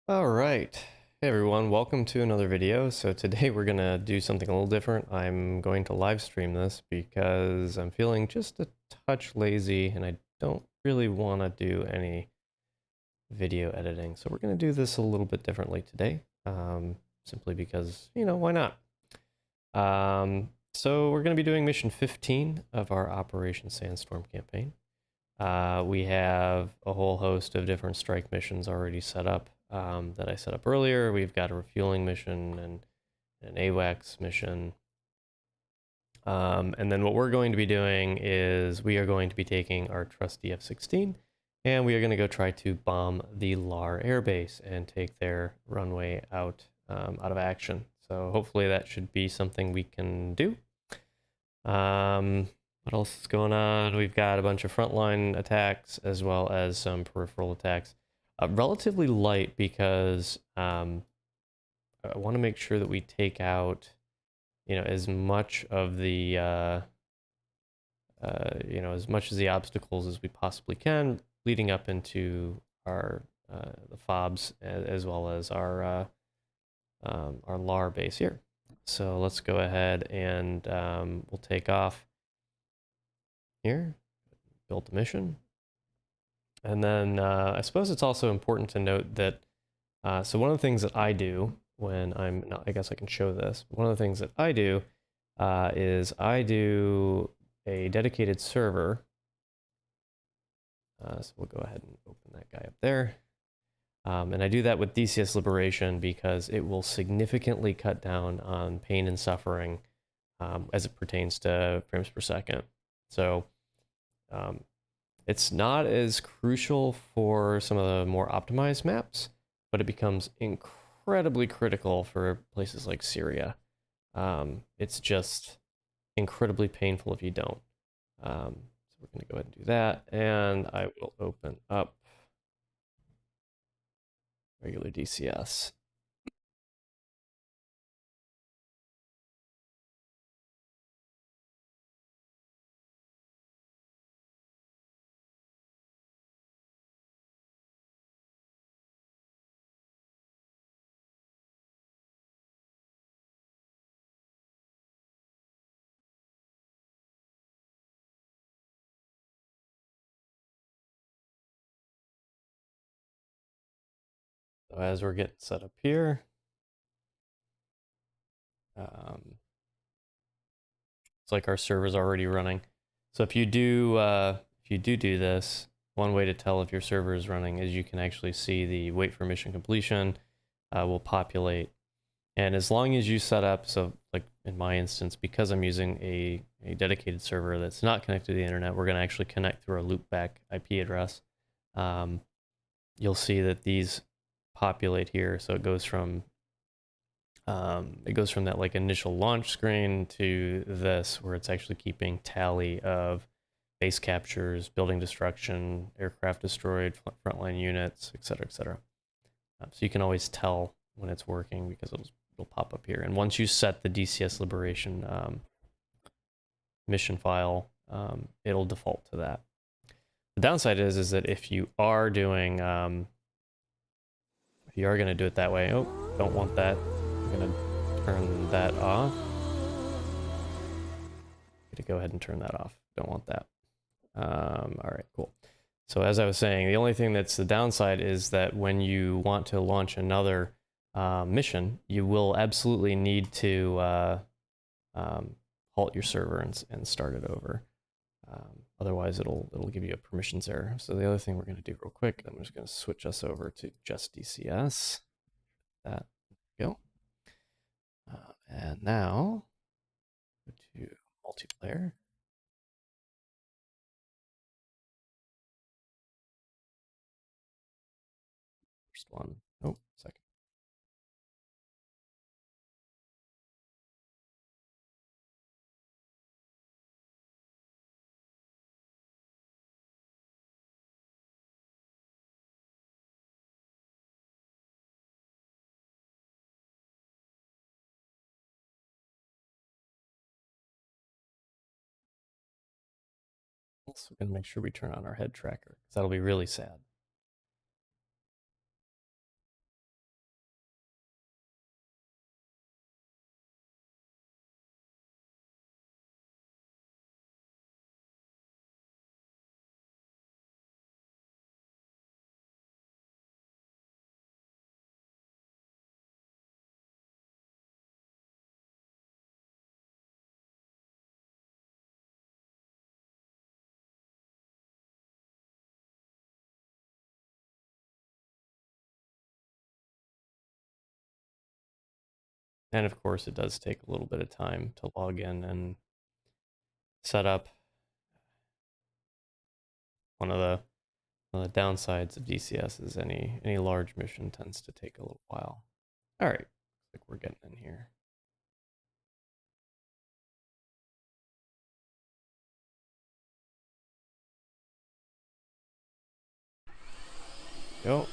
All right. Hey everyone, welcome to another video. So today we're gonna do something a little different. I'm going to live stream this because I'm feeling just a touch lazy and I don't really want to do any video editing. So we're gonna do this a little bit differently today, simply because, why not? So we're gonna be doing mission 15 of our Operation Sandstorm campaign. We have a whole host of different strike missions already set up that I set up earlier. We've got a refueling mission and an AWACS mission. And then what we're going to be doing is we are going to be taking our trusty F-16 and we are going to go try to bomb the LAR airbase and take their runway out of action. So hopefully that should be something we can do. What else is going on? We've got a bunch of frontline attacks as well as some peripheral attacks. Relatively light because I want to make sure that we take out, as much of the, as much as the obstacles as we possibly can, leading up into our the FOBs as well as our LAR base here. So let's go ahead and we'll take off here, build the mission. And then I suppose it's also important to note that, so one of the things that I do when I guess I can show this. One of the things that I do is I do a dedicated server. So we'll go ahead and open that guy up there. And I do that with dcsliberation because it will significantly cut down on pain and suffering as it pertains to frames per second. So it's not as crucial for some of the more optimized maps, but it becomes incredibly critical for places like Syria. It's just incredibly painful if you don't. So we're going to go ahead and do that, and I will open up regular DCS. So as we're getting set up here, it's like our server's already running. So if you do this, one way to tell if your server is running is you can actually see the wait for mission completion will populate. And as long as you set up, so like in my instance, because I'm using a dedicated server that's not connected to the internet, we're going to actually connect through a loopback IP address. You'll see that these populate here. So it goes from that like initial launch screen to this, where it's actually keeping tally of base captures, building destruction, aircraft destroyed, frontline units, etc., etc. So you can always tell when it's working because it'll pop up here. And once you set the dcsliberation mission file, it'll default to that. The downside is that if you are doing, if you are going to do it that way, oh, don't want that. I'm going to turn that off. I'm going to go ahead and turn that off. Don't want that. All right, cool. So as I was saying, the only thing that's the downside is that when you want to launch another mission, you will absolutely need to halt your server and start it over. Otherwise, it'll give you a permissions error. So the other thing we're going to do real quick, I'm just going to switch us over to just DCS. That go. And now go to multiplayer. First one. Oh, second. Also, we're going to make sure we turn on our head tracker because that'll be really sad. And of course, it does take a little bit of time to log in and set up. One of the downsides of DCS is any large mission tends to take a little while. All right, looks like we're getting in here. Go.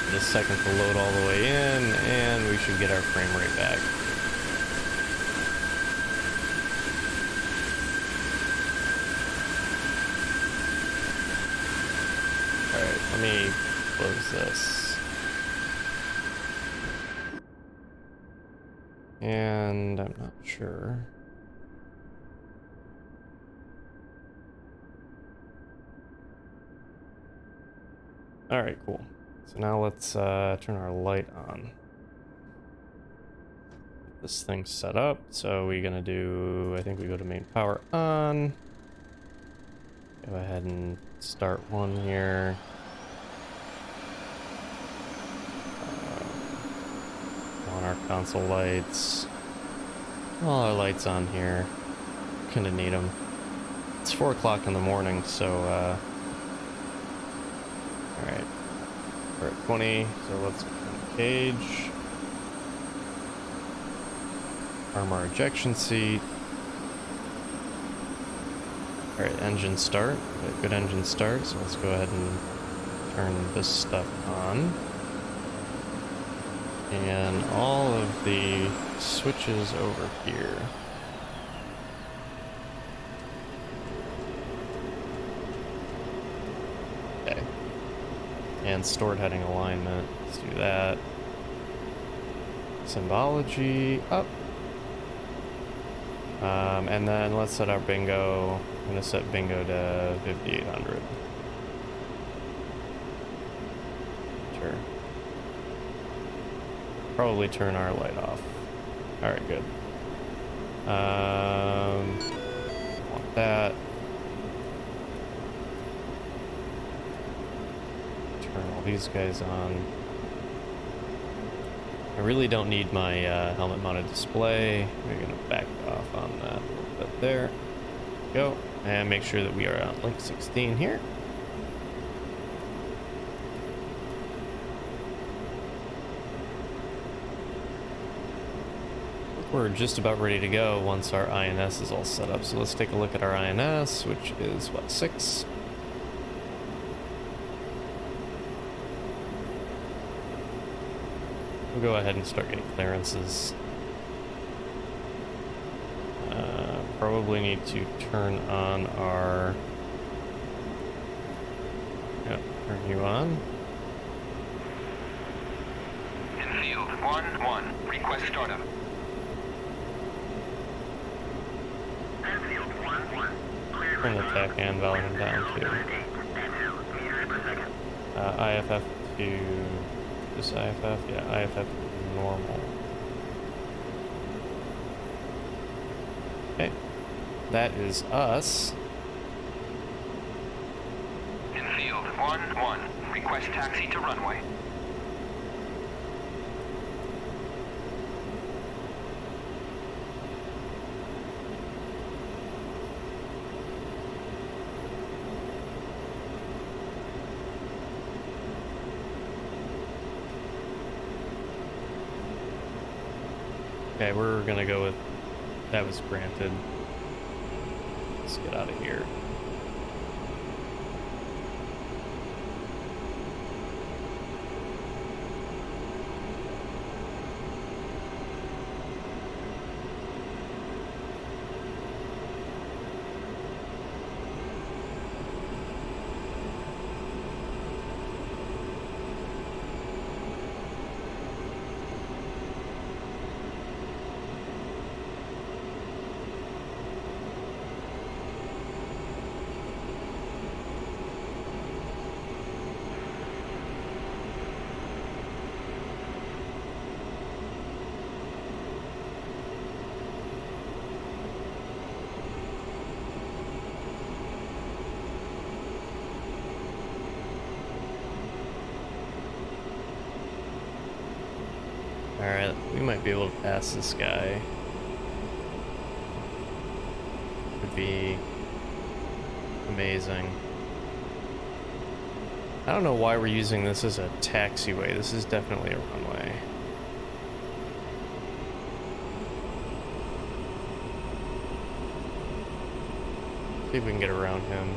A second to load all the way in, and we should get our frame rate back. Alright, let me close this. And I'm not sure. Alright, cool. So now let's turn our light on. Get this thing set up. So we're gonna do, I think we go to main power on. Go ahead and start one here. On our console lights. All our lights on here. Kinda need them. It's 4 o'clock in the morning, so alright. We're at 20, so let's turn the cage. Arm our ejection seat. Alright, engine start. Good engine start, so let's go ahead and turn this stuff on. And all of the switches over here. Okay. And stored heading alignment. Let's do that. Symbology up. And then let's set our bingo. I'm gonna set bingo to 5800. Sure. Probably turn our light off. Alright, good. Want that. Turn all these guys on. I really don't need my helmet mounted display. We're gonna back off on that a little bit there. Go. And make sure that we are on link 16 here. We're just about ready to go once our INS is all set up. So let's take a look at our INS, which is what, 6? We'll go ahead and start getting clearances. Probably need to turn on our... Yep, turn you on. In field 1-1, request startup. Turn the TAC and volume down to IFF to this IFF, yeah, IFF to normal. Okay, that is us. In field 1-1, request taxi to runway. Okay, we're gonna go with that was granted. Let's get out of here. might be able to pass this guy. Would be amazing. I don't know why we're using this as a taxiway. This is definitely a runway. See if we can get around him.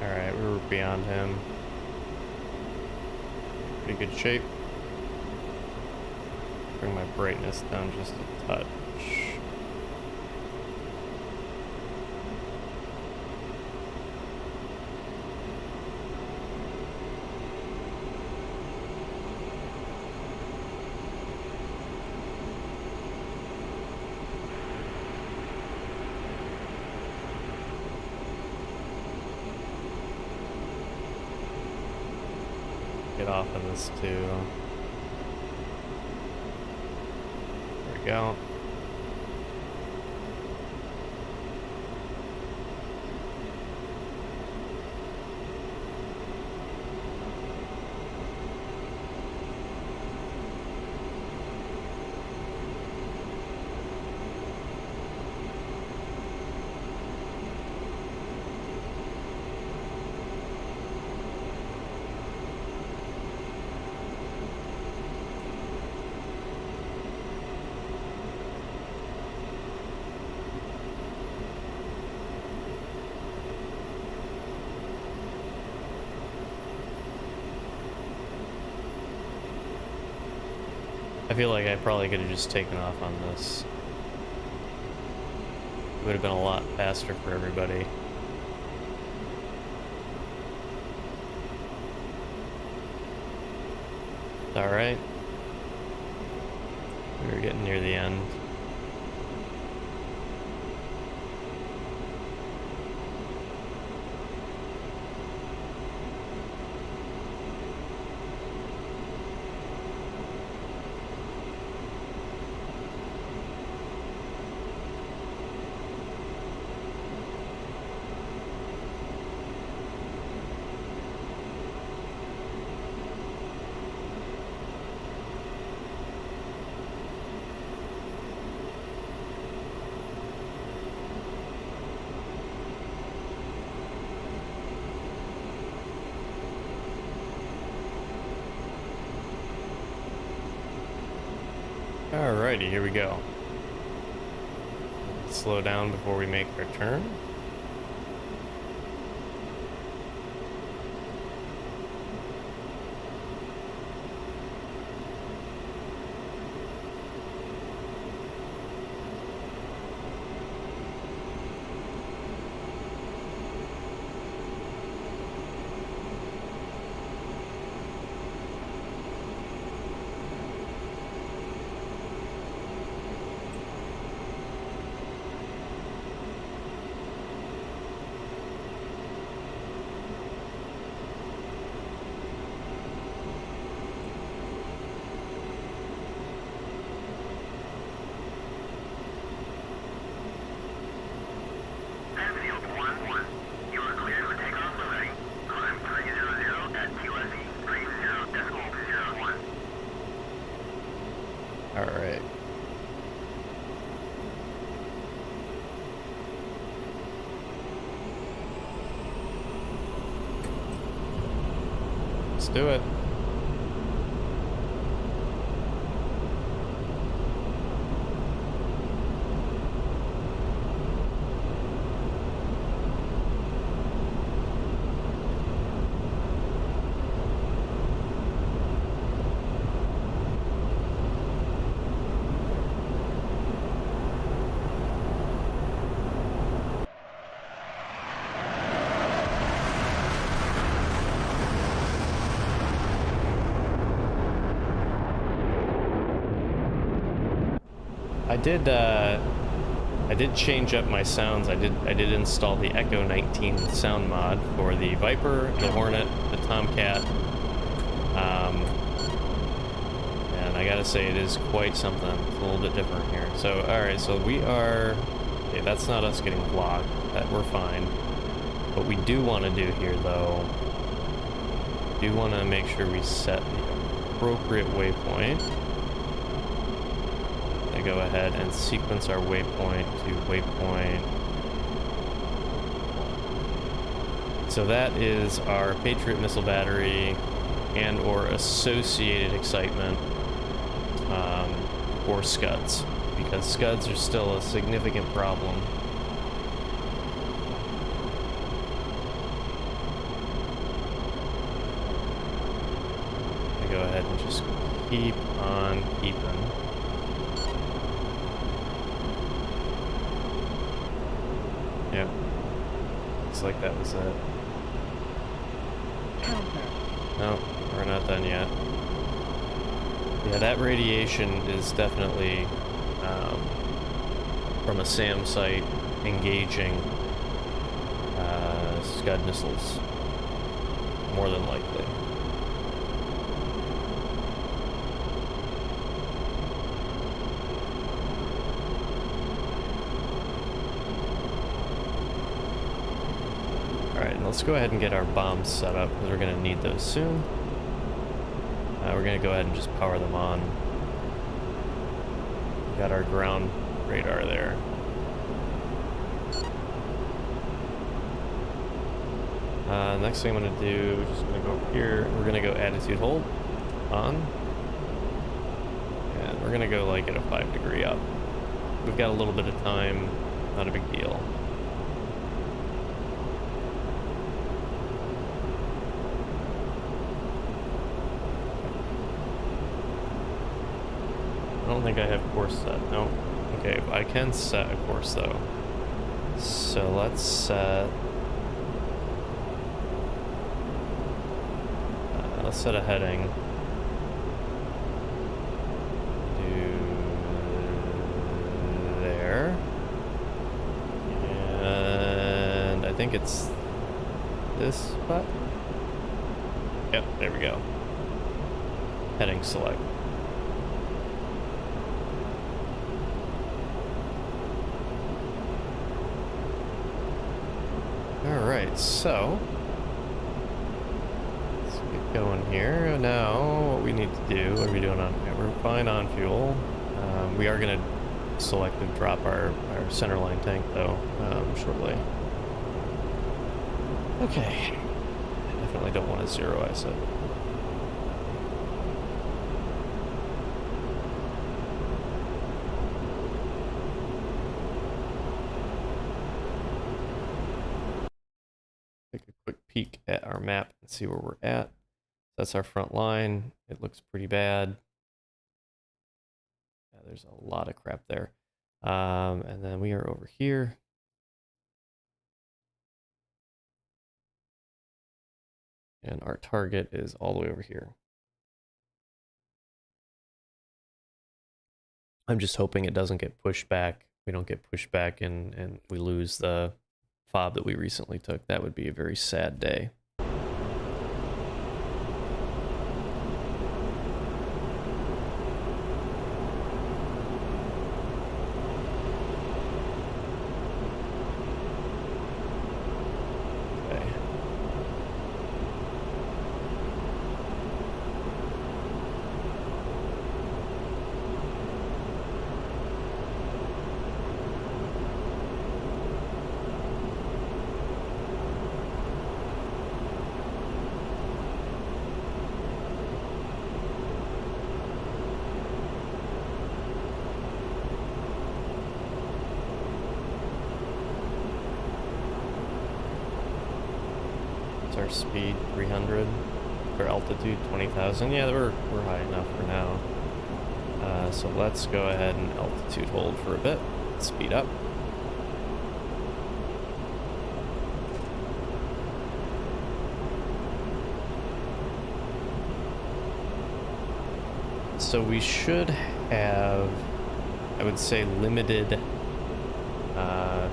Alright, we're beyond him. Pretty good shape. Bring my brightness down just a touch. Get off of this too. There we go. I feel like I probably could have just taken off on this. It would have been a lot faster for everybody. Alright. We were getting near the end. Alrighty, here we go. Slow down before we make our turn. Alright. Let's do it. I did change up my sounds. I did install the Echo 19 sound mod for the Viper, the Hornet, the Tomcat. And I gotta say, it is quite something. It's a little bit different here. So, alright, so we are... Okay, that's not us getting blocked. That we're fine. What we do want to do here, though, we do want to make sure we set the appropriate waypoint. I go ahead and sequence our waypoint to waypoint. So that is our Patriot missile battery and or associated excitement for scuds, because scuds are still a significant problem. I go ahead and just keep on keeping. Yeah, looks like that was it. No, we're not done yet. Yeah, that radiation is definitely from a SAM site engaging Scud missiles, more than likely. Alright, let's go ahead and get our bombs set up, because we're going to need those soon. We're going to go ahead and just power them on. We got our ground radar there. Next thing I'm going to do, we're just going to go over here. We're going to go attitude hold on. And we're going to go like at a 5-degree up. We've got a little bit of time, not a big deal. I don't think I have course set. No. Okay, I can set a course though. So let's set... let's set a heading. Do there. And I think it's this spot. Yep, there we go. Heading select. Alright, so let's get going here. Now, what we need to do, what are we doing on here? We're fine on fuel. We are going to selectively drop our centerline tank, though, shortly. Okay. I definitely don't want to zero-ice it. Take a quick peek at our map and see where we're at. That's our front line. It looks pretty bad. Yeah, there's a lot of crap there. And then we are over here. And our target is all the way over here. I'm just hoping it doesn't get pushed back. We don't get pushed back and we lose the fob that we recently took. That would be a very sad day. Our speed 300, our altitude 20,000. Yeah, we're high enough for now. So let's go ahead and altitude hold for a bit. Speed up. So we should have, I would say, limited I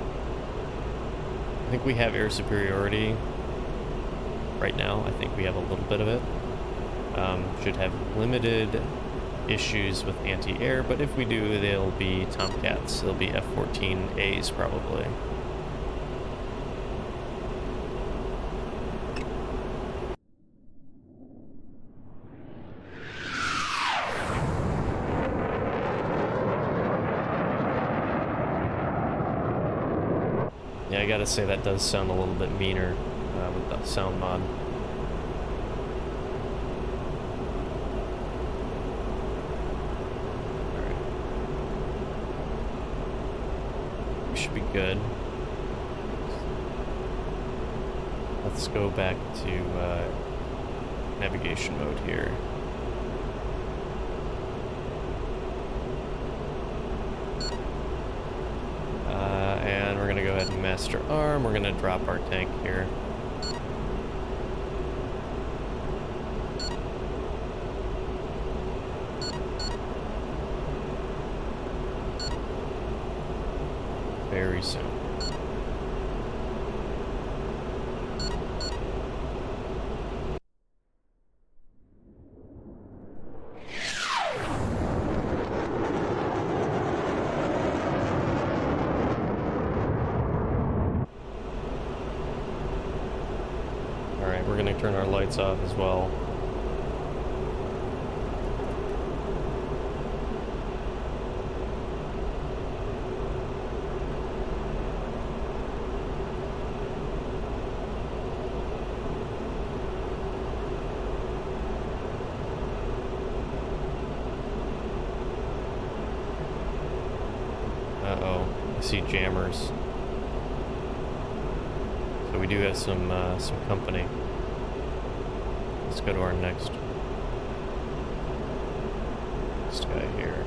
think we have air superiority right now. I think we have a little bit of it. Should have limited issues with anti-air, but if we do, they'll be Tomcats. They'll be F-14As probably. Yeah, I gotta say that does sound a little bit meaner with the sound mod. Alright. We should be good. Let's go back to navigation mode here. And we're gonna go ahead and master arm. We're gonna drop our tank here. Very soon. Alright, we're gonna turn our lights off as well. Uh-oh, I see jammers. So we do have some company. Let's go to our next guy here.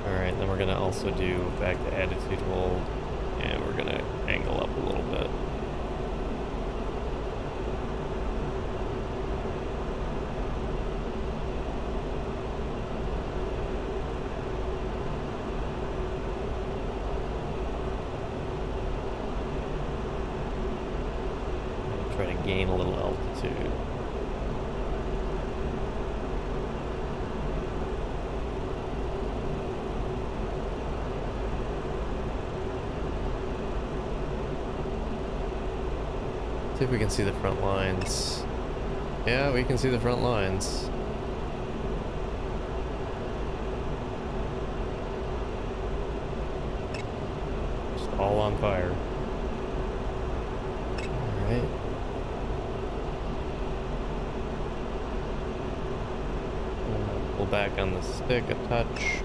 Alright, then we're gonna also do back to attitude hold, and we're gonna angle up a little bit. Try to gain a little altitude. See if we can see the front lines. Yeah, we can see the front lines. Just all on fire. Alright. Pull back on the stick a touch.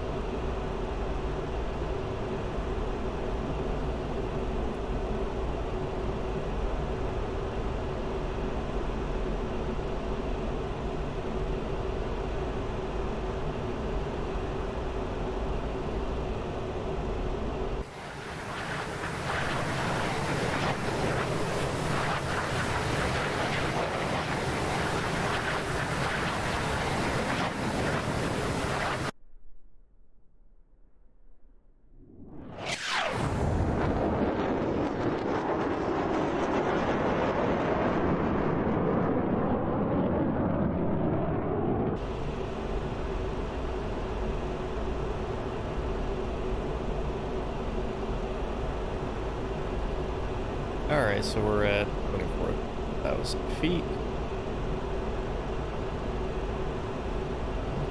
Alright, so we're at 24,000 feet.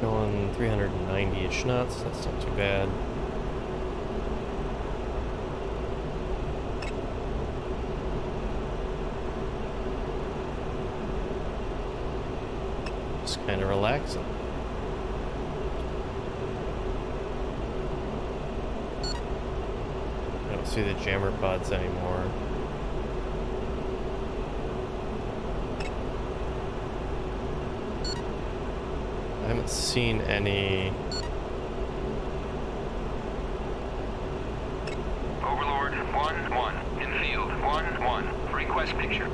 Going 390-ish knots, that's not too bad. Just kind of relaxing. I don't see the jammer pods anymore. I haven't seen any. Overlord 1-1. In field 1-1. Request picture.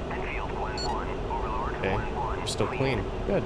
In field 1-1. Overlord Okay. 1-1. You're still clean. Good.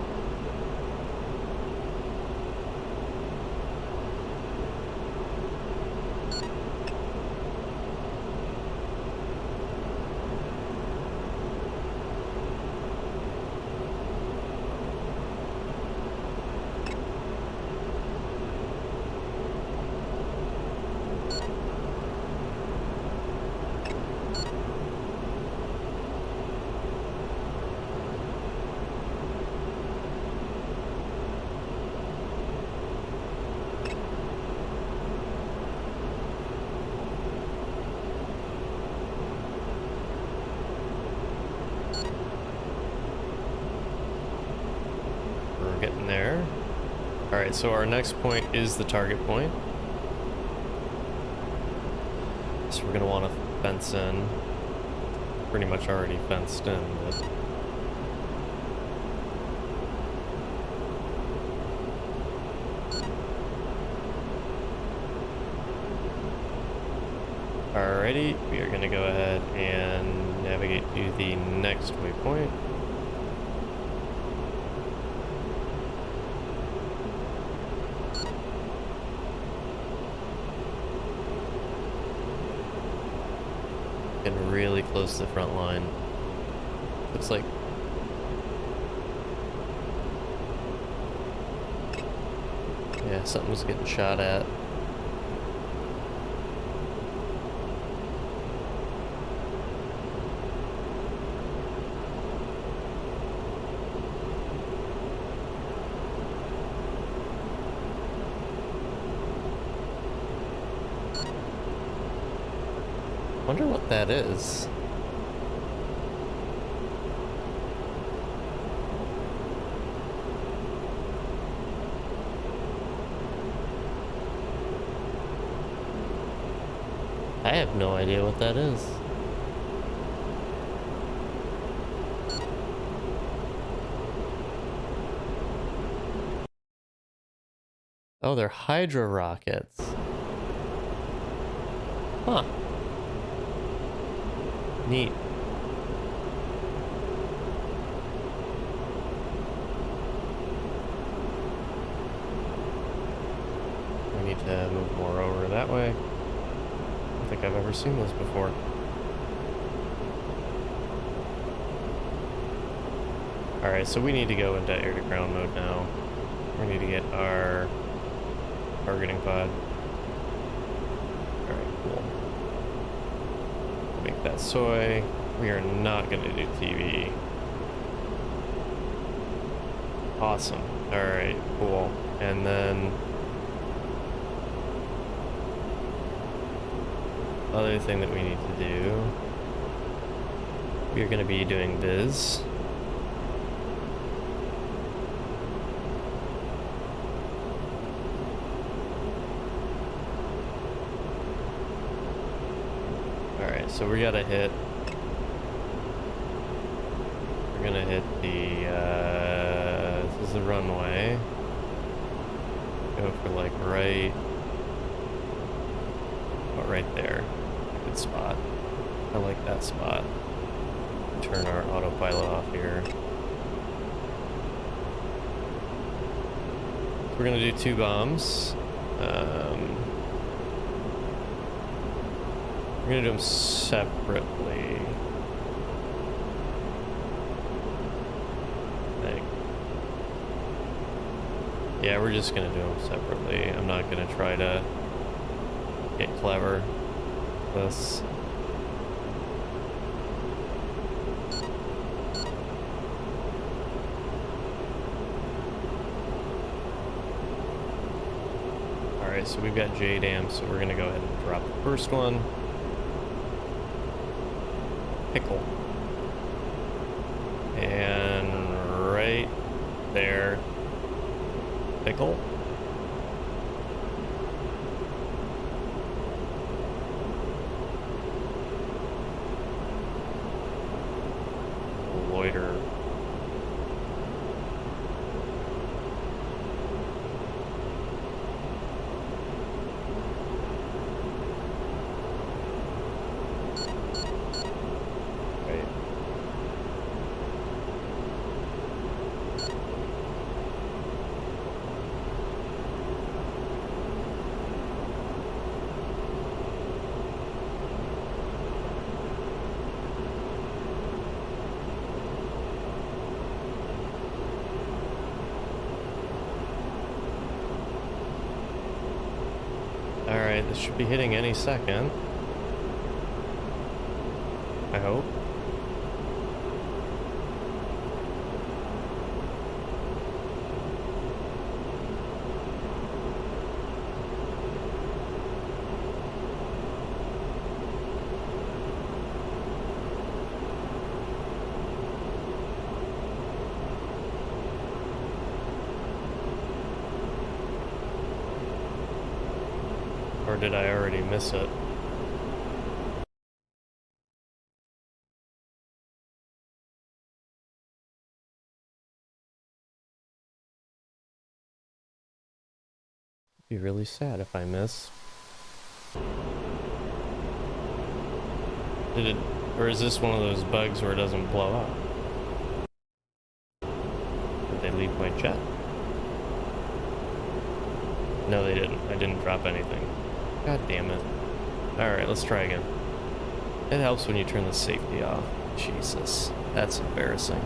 Getting there. Alright, so our next point is the target point. So we're going to want to fence in. Pretty much already fenced in, but... Alrighty, we are going to go ahead and navigate to the next waypoint. Getting really close to the front line. Looks like... yeah, something's getting shot at. Wonder what that is. I have no idea what that is. Oh, they're Hydra rockets. Huh. Neat. I need to move more over that way. I don't think I've ever seen this before. Alright, so we need to go into air-to-ground mode now. We need to get our targeting pod. Alright, cool. Make that soy. We are not going to do TV. Awesome. Alright, cool. And then... other thing that we need to do... we are going to be doing viz. So we gotta hit, we're gonna hit the, this is the runway, go for like right, about right there, good spot, I like that spot, turn our autopilot off here. So we're gonna do 2 bombs. We're gonna do them separately. I think. Yeah, we're just gonna do them separately. I'm not gonna try to get clever with this. Alright, so we've got JDAM, so we're gonna go ahead and drop the first one. Pickle. And right there. Pickle. Loiter. should be hitting any second. I hope. Or did I already miss it? It'd be really sad if I miss. Did it, or is this one of those bugs where it doesn't blow up? Did they leave my jet? No, they didn't. I didn't drop anything. God damn it. Alright, let's try again. It helps when you turn the safety off. Jesus, that's embarrassing.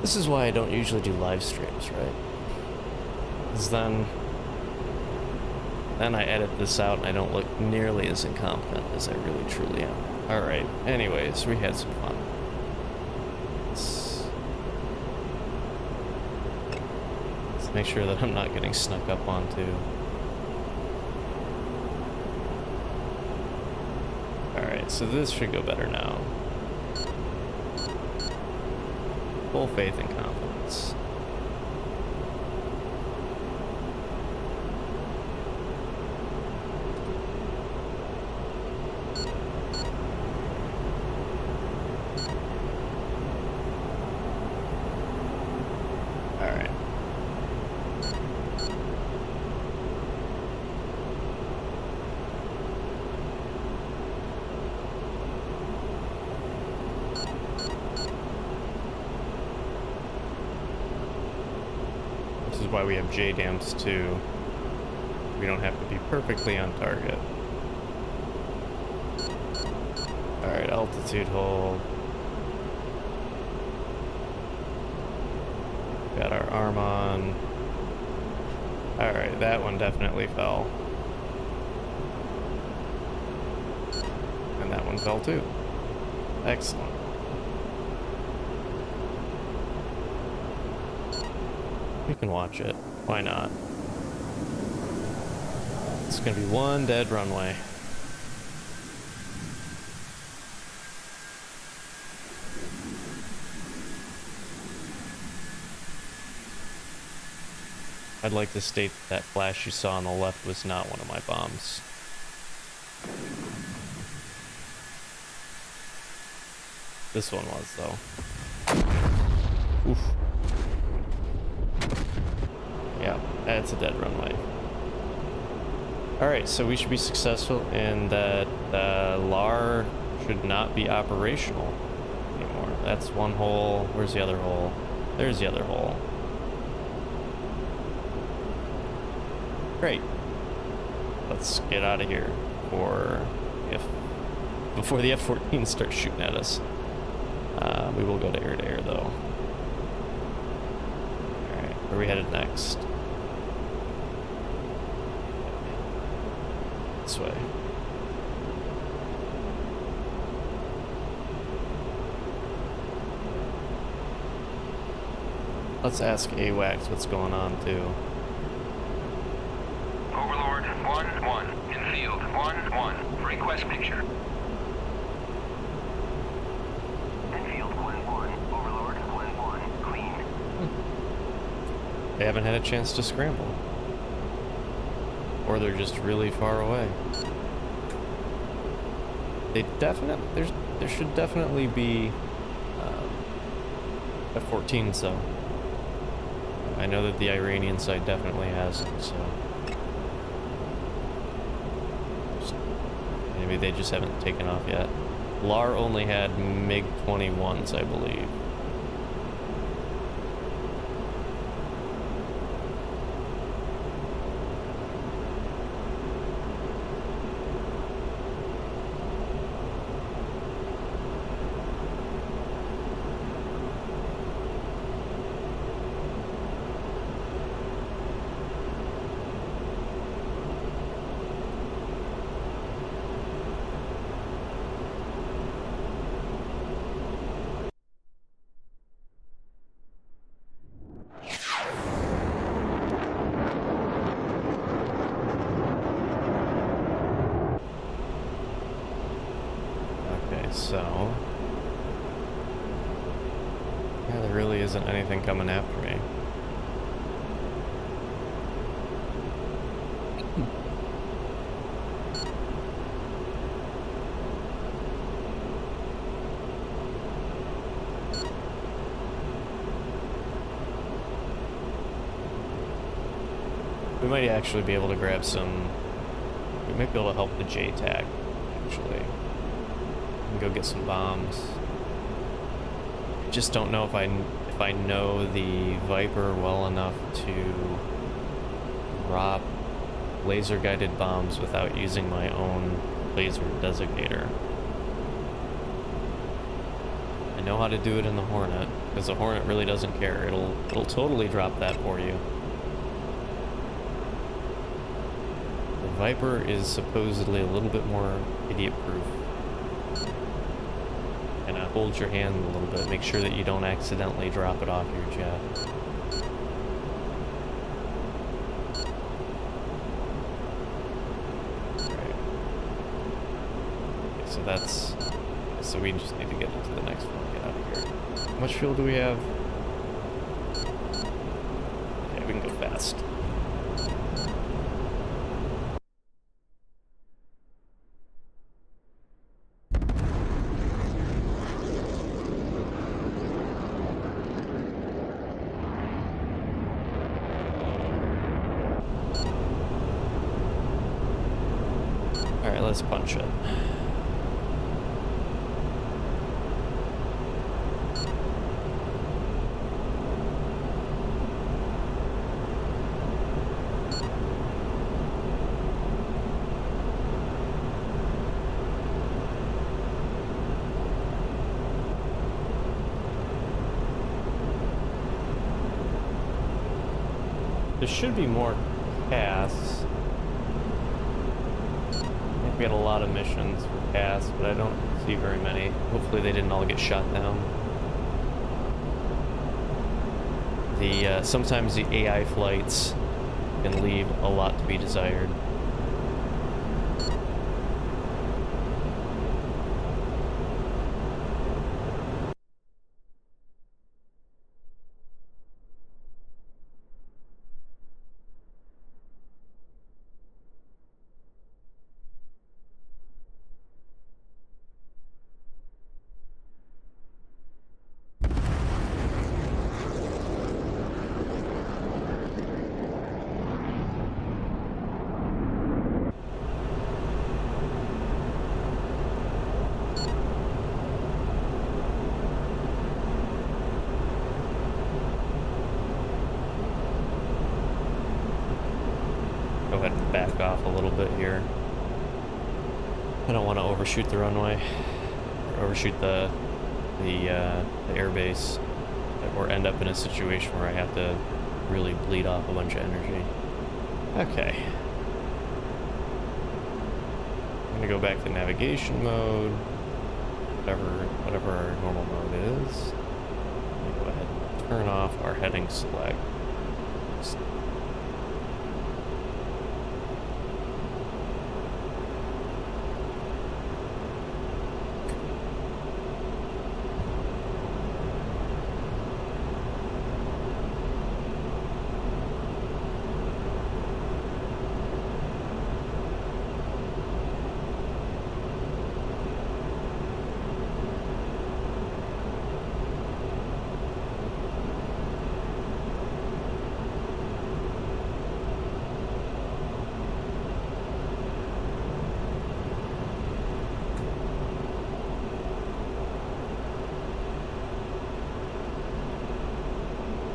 This is why I don't usually do live streams, right? Because then I edit this out and I don't look nearly as incompetent as I really truly am. Alright, anyways, we had some fun. Let's make sure that I'm not getting snuck up onto. Alright, so this should go better now. Full faith and confidence. Alright. This is why we have J-dams too. We don't have to be perfectly on target. Alright, altitude hold. Got our arm on. Alright, that one definitely fell. And that one fell too. Excellent. We can watch it. Why not? It's gonna be one dead runway. I'd like to state that flash you saw on the left was not one of my bombs. This one was, though. Oof. Yeah, that's a dead runway. Alright, so we should be successful in that LAR should not be operational anymore. That's one hole. Where's the other hole? There's the other hole. Great. Let's get out of here before the F-14 starts shooting at us. We will go to air though. Alright, where are we headed next? This way. Let's ask AWACS what's going on too. Overlord 1-1, in field 1-1, request picture. In field 1-1, Overlord 1-1, clean. They haven't had a chance to scramble. Or they're just really far away. They definitely, there should definitely be F-14s though. I know that the Iranian side definitely has them, so maybe they just haven't taken off yet. LAR only had MiG-21s, I believe. So, yeah, there really isn't anything coming after me. We might actually be able to grab some. We might be able to help the JTAC, actually. And go get some bombs. I just don't know if I know the Viper well enough to drop laser guided bombs without using my own laser designator. I know how to do it in the Hornet, because the Hornet really doesn't care. It'll totally drop that for you. The Viper is supposedly a little bit more idiot-proof. And hold your hand a little bit. Make sure that you don't accidentally drop it off your jet. Right. Okay, so that's... So we just need to get into the next one and get out of here. How much fuel do we have? Okay, we can go fast. Alright, let's punch it. There should be more casts. I think we had a lot of missions for casts, but I don't see very many. Hopefully they didn't all get shot down. Sometimes the AI flights can leave a lot to be desired. Go ahead and back off a little bit here. I don't want to overshoot the runway, or overshoot the airbase, or end up in a situation where I have to really bleed off a bunch of energy. Okay. I'm gonna go back to navigation mode, whatever our normal mode is. I'm gonna go ahead and turn off our heading select.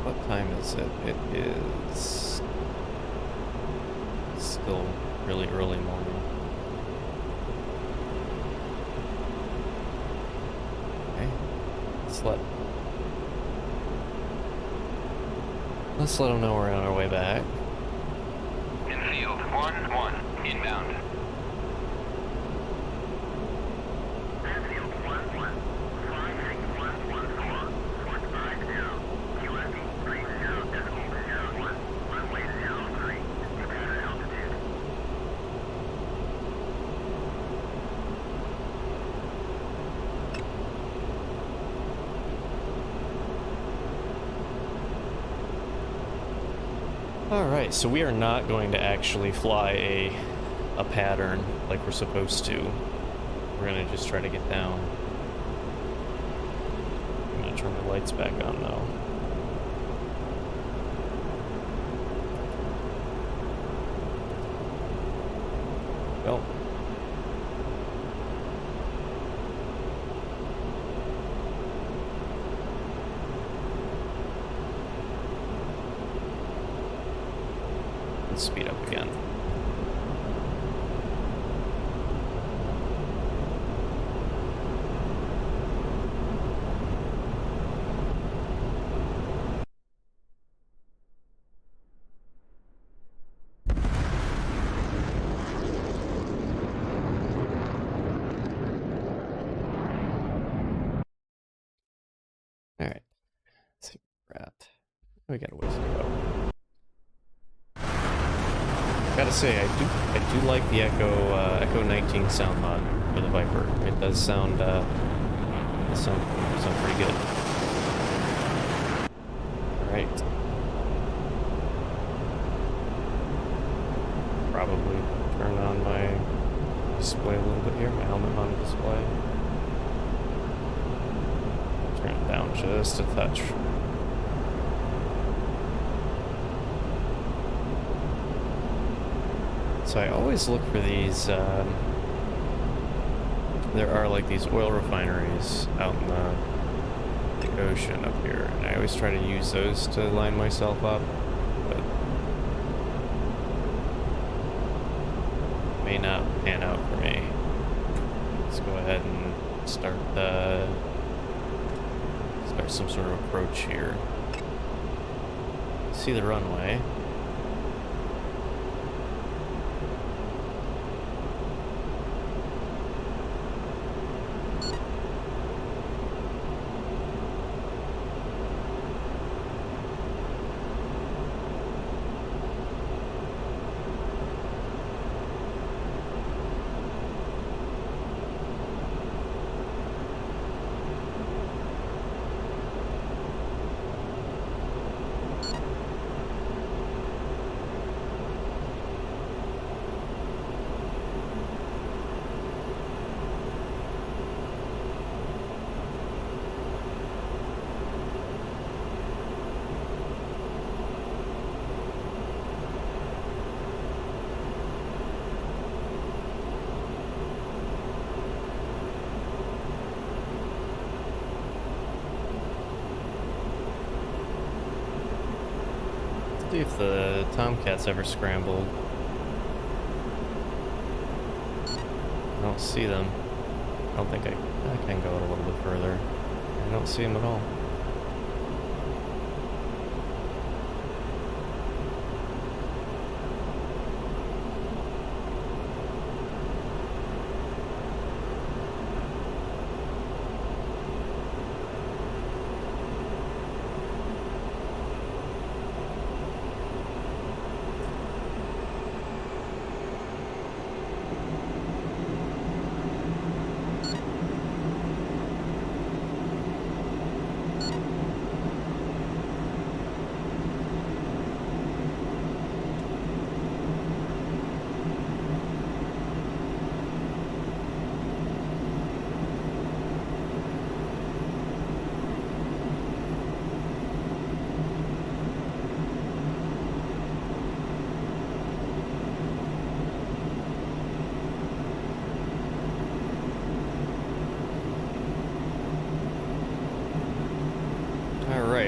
What time is it? It is still really early morning. Okay, let's let them know we're on our way back. In field 1-1, inbound. Alright, so we are not going to actually fly a pattern like we're supposed to. We're gonna just try to get down. I'm gonna turn the lights back on though. Well. Let's speed up again. Alright. Let's see where we're at. We got a ways to go. Gotta say, I do like the Echo 19 sound mod for the Viper. It does sound pretty good. Alright. Probably turn on my display a little bit here, my helmet mounted display. Turn it down just a touch. So I always look for these, there are like these oil refineries out in the ocean up here, and I always try to use those to line myself up, but may not pan out for me. Let's go ahead and start some sort of approach here. See the runway. See if the Tomcat's ever scrambled. I don't see them. I don't think I can go a little bit further. I don't see them at all.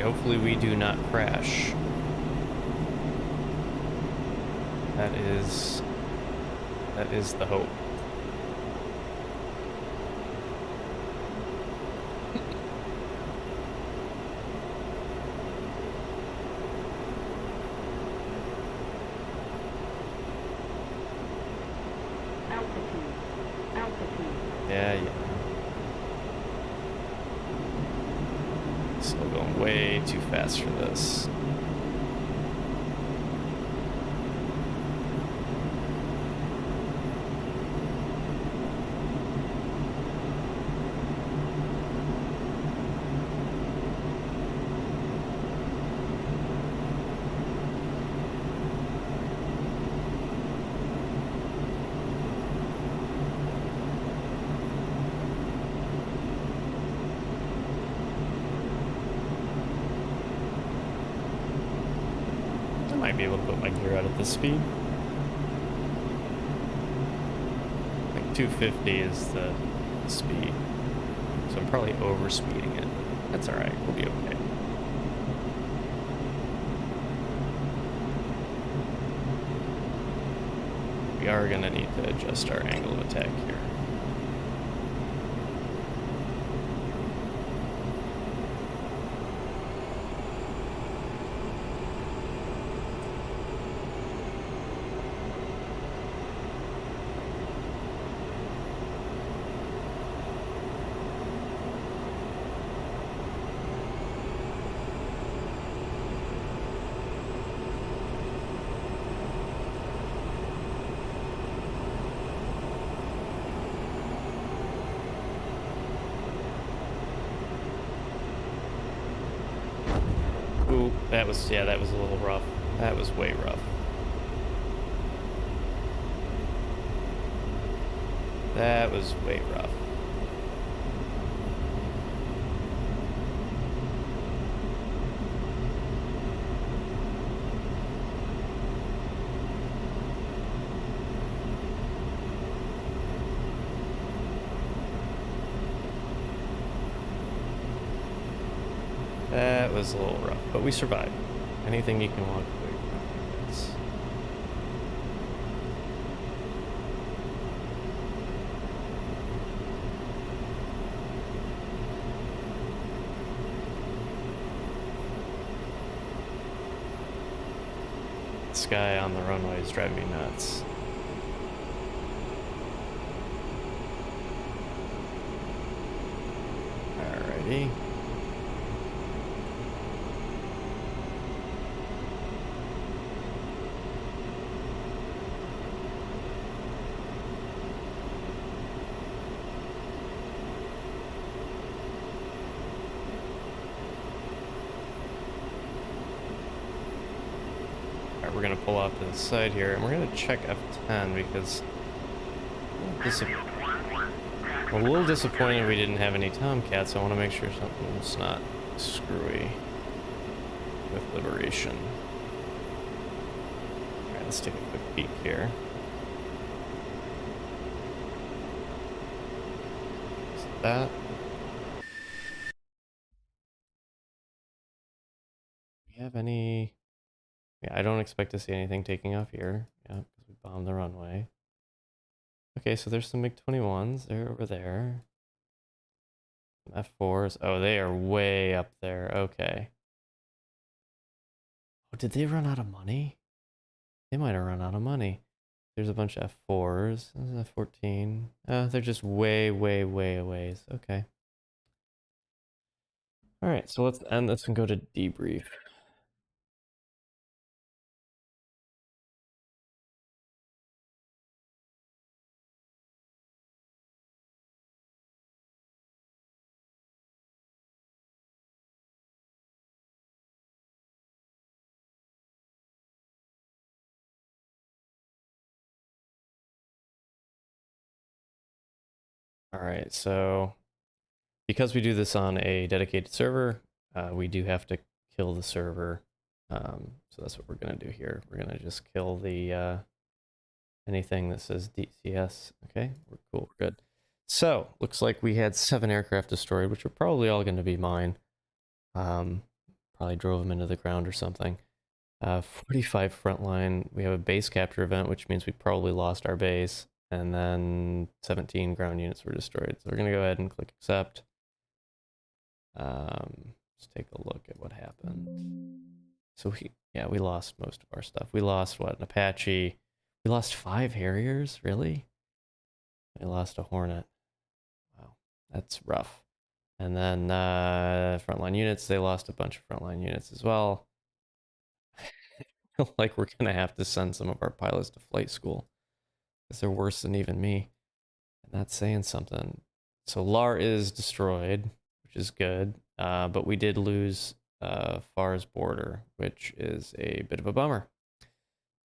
Hopefully we do not crash. That is the hope. Altitude. Yeah. Still going way too fast for this. be able to put my gear out at this speed. Like 250 is the speed. So I'm probably over speeding it. That's alright, we'll be okay. We are going to need to adjust our angle of attack here. Ooh, that was a little rough. That was way rough. That was way rough. That was a little rough, but we survived. Anything you can walk away from. It's... This guy on the runway is driving me nuts. Alrighty. We're going to pull off to the side here, and we're going to check F10 because I'm a little disappointed we didn't have any Tomcats. I want to make sure something's not screwy with Liberation. Alright, let's take a quick peek here. Is that? Do we have any... Yeah, I don't expect to see anything taking off here. Yeah, because we bombed the runway. Okay, so there's some MiG-21s. They're over there. Some F4s. Oh, they are way up there. Okay. Oh, did they run out of money? They might have run out of money. There's a bunch of F4s. There's F14. They're just way, way, way away. Okay. Alright, so let's end this and go to debrief. Alright, so because we do this on a dedicated server, we do have to kill the server. So that's what we're going to do here. We're going to just kill the anything that says DCS. Okay, we're cool, we're good. So, looks like we had 7 aircraft destroyed, which are probably all going to be mine. Probably drove them into the ground or something. 45 frontline. We have a base capture event, which means we probably lost our base. And then 17 ground units were destroyed. So we're going to go ahead and click accept. Let's take a look at what happened. So we lost most of our stuff. We lost what? An Apache. We lost 5 Harriers, really? We lost a Hornet. Wow, that's rough. And then frontline units, they lost a bunch of frontline units as well. I feel like we're gonna have to send some of our pilots to flight school because they're worse than even me. And that's saying something. So LAR is destroyed, which is good, but we did lose FAR's border, which is a bit of a bummer.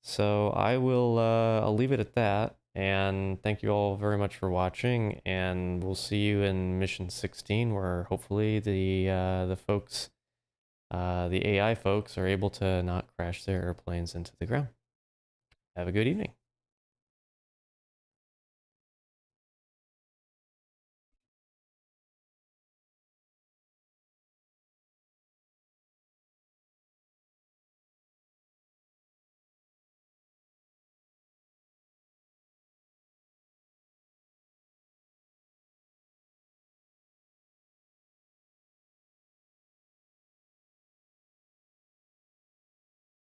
So I'll leave it at that, and thank you all very much for watching, and we'll see you in mission 16, where hopefully the folks the AI folks are able to not crash their airplanes into the ground. Have a good evening.